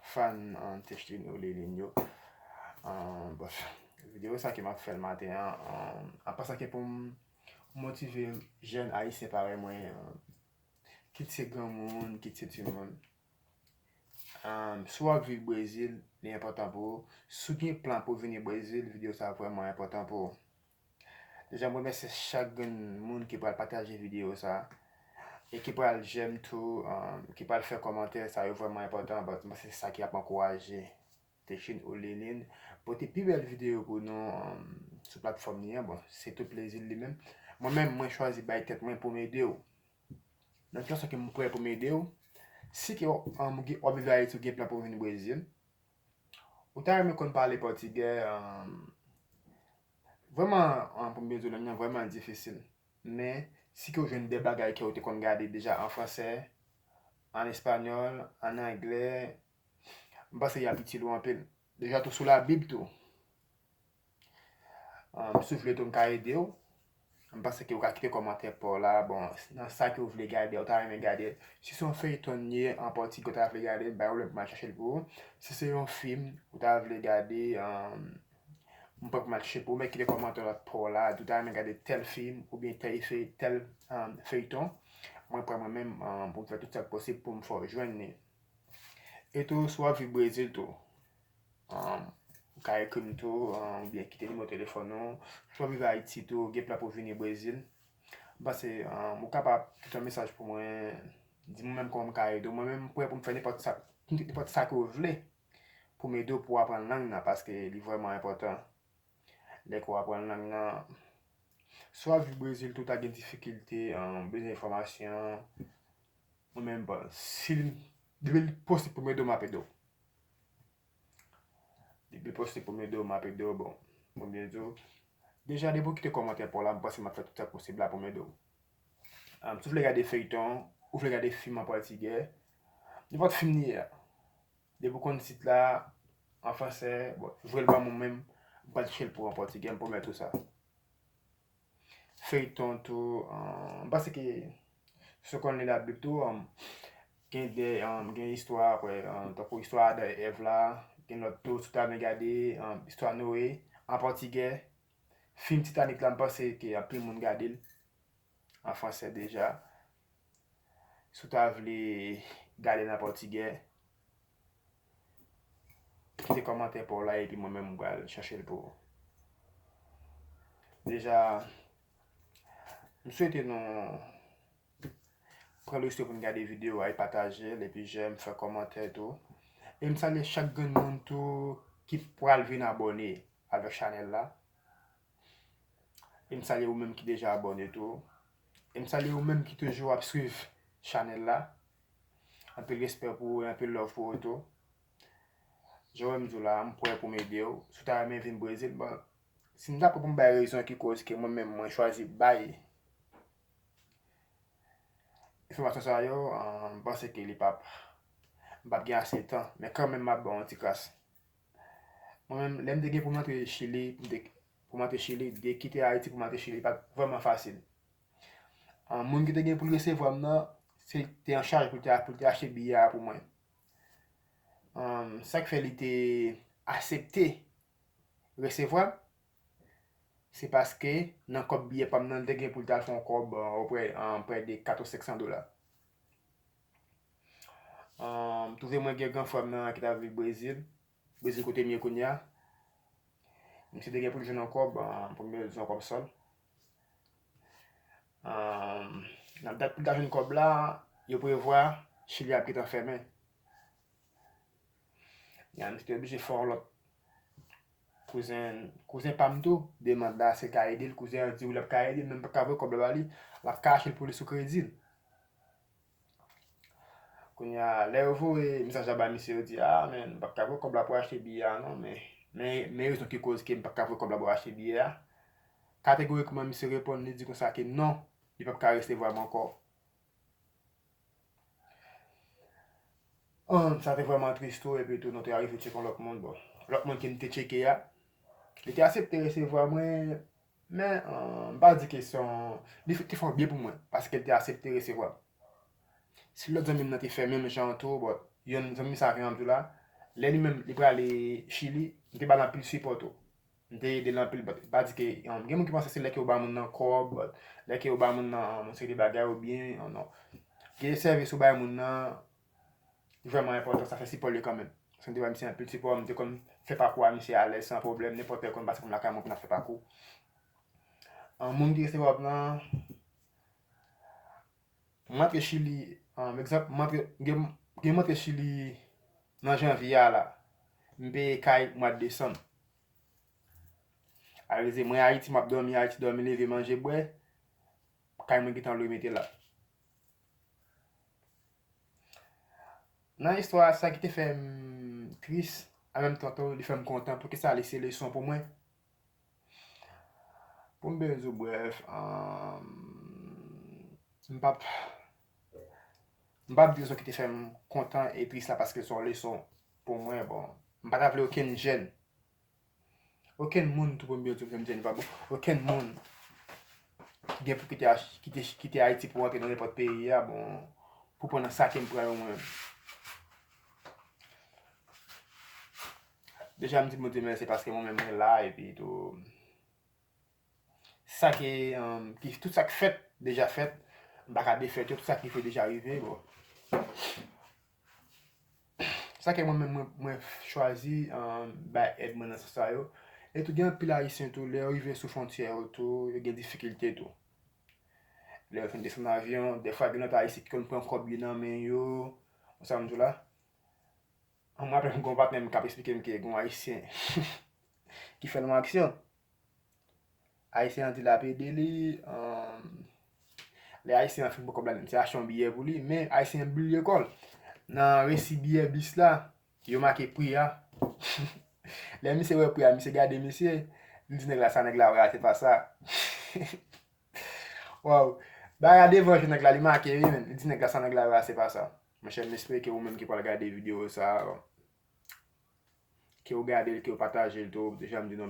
Fan an techte nou li linyo. Bof, video sa ki m'a fe l maten an pa sa ke pou motive jen Haitien pare mwen kit se gran moun, kit se ti moun. Sou ak vi Brazil, li important pou. Sou gen plan pou vini Brazil, video sa vreman important pou. Deja mwen mese chak gen moun ki pral pataje video sa. E ki pral jem tou, ki pral fè komantè, sa yo vreman important. But mwen se sa ki ap ankouraje Tekshin Olelin. Pote pi bel video pou nou sou platform ni. Bon, se tout plezil li men. Mwen chwazi bay tet mwen pou mède ou. Nan kyo sa ke mwen pre pou mède ou. Si ki obive a etou gen plan pou veni Brazil. Ou ta reme kon pale Portugè. Vreman pou mède ou nan yon vreman difisil. Men, si ki ou jen de bagay ki ou te kon gade deja an fransè, an espanyol, an anglè, mba se y apiti lou anpil. Deja tou sou la bib tou. Sou vle tou mka ede ou, mba se ki ou ka kite komantè pou la, bon, nan sa ki ou vle gade, ou ta reme gade. Si son feyton nye an Portugè ou ta vle gade, ba ou lè mwa chache l pou. Si se yon film ou ta vle gade, mpa pou mwa chache pou, mwen kite komantè lot pou la, ou ta reme gade tel film, ou bien tel feyton, mwen pre mwen men pou mwen fè tout sa posib pou mwen fò jwen ni. E tou sou avi Brazil tou. Ou ka ekrim tou, ou bien kite ni mwen telefon nou. Sou avi Haiti tou, gen plan pou vini Brazil. Basi, mwen kapap kite un mesaj pou mwen, di mwen men kon mwen ka edo. Mwen men pou mwen fè nipot sa ki ou vle, pou mwen edo pou apren lang nan, paske li vreman important. Lè kou apren lang nan, sou avi Brazil tout a gen difikilte, bez informasyon, mwen men bon, si li poste pou mwen do map edo. Li poste pou mwen do map edo, bon, mwen ben do. Deja, de pou kite komantè pou la, mwen pase mwen fè tout sa posib la pou mwen do. Sou vle gade feyton, ou vle gade film an Portugè, di pot film ni ya. De pou kon sit la, an fransè, bon, vle l ba mwen men, mwen pati chel pou an Portugè, mwen pou mwen tout sa. Feyton tou, mwen pase ki, sou kon li la bib tou, gen histwa, tako histwa de Evla, gen lot tou, sou ta mwen gade, histwa Noé, an Portugè, film Titanic la mpase ki apil moun gade l, an fransè deja. Sou ta vle gade nan Portugè, kite komantè pou la, epi mwen mwen mwen chache l pou. Deja, mwen souwete nou prelo isto pou mwen gade video ay pataje, epi jem, fè komantè tou. E mwen salye chak gen moun tou ki pral vin abone avè chanel la. E mwen salye ou menm ki deja abone tou. E mwen salye ou menm ki toujou ap suiv chanel la. Anpe respect pou, anpe love pou ou tou. Jowè mdou la, mwen pou mwen video. Sou ta remen vin Brazil, bon, si mda pou mwen bay rezon ki koz ki mwen men mwen chwazi bay. Informasyon sa yo, mwen pense ki li pap gen ase tan, men kan men map bon ti kras. Mwen men, lem de gen pou mante Chili, de kite Haiti pou mante Chili, pap vreman fasil. Moun ki te gen pou lese vwam nan, se te an charge pou te ache biya pou mwen. Sak fe li te asepte resevwa, se paske nan kop biye pam nan te gen pou te al fon kob pre de $400-500. Touve mwen gen fwam nan ki ta vi Brazil kote miye konya. Mse te gen pou jen an kob, pou mwen jen an kob sol. Nan dat pou ta jen kob la, yo prevoa Chili ap ki tan fermen. Yan, mse te obije for lot. Kouzen pam tou, demanda se ka edil, kouzen di ou lap ka edil, men pa kavwe kob la bali, lap kache l pou li sou kredil. Kounya, le yo vou e misaj la ba misye yo di, men, pa kavwe kob la pou achete biya, non, men yo son ki koz ke pa kavwe kob la pou achete biya. Kategorikman misye repon, ni di kon sa ke non, li pa ka reste vwaman kob. Sa te vwaman tristo, epi tou nou te arrive chekon lòk moun, bon. Lòk moun ki nou te cheke ya. Li te asepte resevo a mwen, men, ba di kesyon, li te fon biye pou mwen, paske li te asepte resevo a. Si lòk zanmim nan te fè mèm jantou, bon, yon zami sa ki an la, lè li même li prale Chili, m'te ba lan pil support tout. M'te de lan pil pas di ke gen moun ki pense se lè ki ou ba moun nan kob, lè ki ou ba moun nan moun se de bagay ou bien, non. Ge service ou ba moun nan vraiment important, ça fait support lui quand même. Si m'te ba m'te un pil support, m'te comme fait pas quoi, m'te à l'aise sans problème, n'importe quoi, parce que la caméra n'a fait pas coup. En moun ki reste wap nan, matre Chili, exemple, gen matre Chili nan janvier là, m'paye kay mois de décembre. Alize mwen Haïti, m'a dormi Haïti, dormi lever manger boire, kay mwen gitan lo mette là. Nan histoire ça qui te fait triste, en même temps il fait me content pour que ça laisse leçon pour moi. Pour me bezo bref, m'pap m'pap dire qui te fait content et triste là parce que son leçon pour moi bon, m'pas rappelé aucun jeune. Aucun monde tout pour me dire jeune pas bon. Aucun monde qui pour quitter Haïti pour rentrer dans n'importe pays bon pour prendre ça qui me prend moi. Déjà me dit merci parce que moi-même là et puis tout ça qui tout ça qui fait déjà fait pas défaire tout ça qui fait déjà arrivé bon. Ça que moi-même moi choisi bah aide moi dans ça yo et tout gen pile haïtien tout les arrivé sous frontière tout il y a des difficultés tout. Les fin descendre avion des fois gen haïtien qui prend cob nan men yo ça me dit là. On m'a appelé un combattant qui a expliqué que un haïtien qui fait une action. Haïtien dit la PD li les haïtiens font beaucoup de c'est acheter un billet pour lui mais haïtien billet l'école. Dans récit billet bis là, yo marqué prix a. Les monsieur ouais prix a, monsieur garder monsieur, il dit nèg la ça nèg la ouais c'est pas ça. Wow. Bah regardez voir nèg la li marqué oui men, il dit nèg la ça nèg la ouais c'est pas ça. Mon cher m'espère que vous même qui pas regarder vidéo ça que vous regardez que vous partagez tout déjà me dit non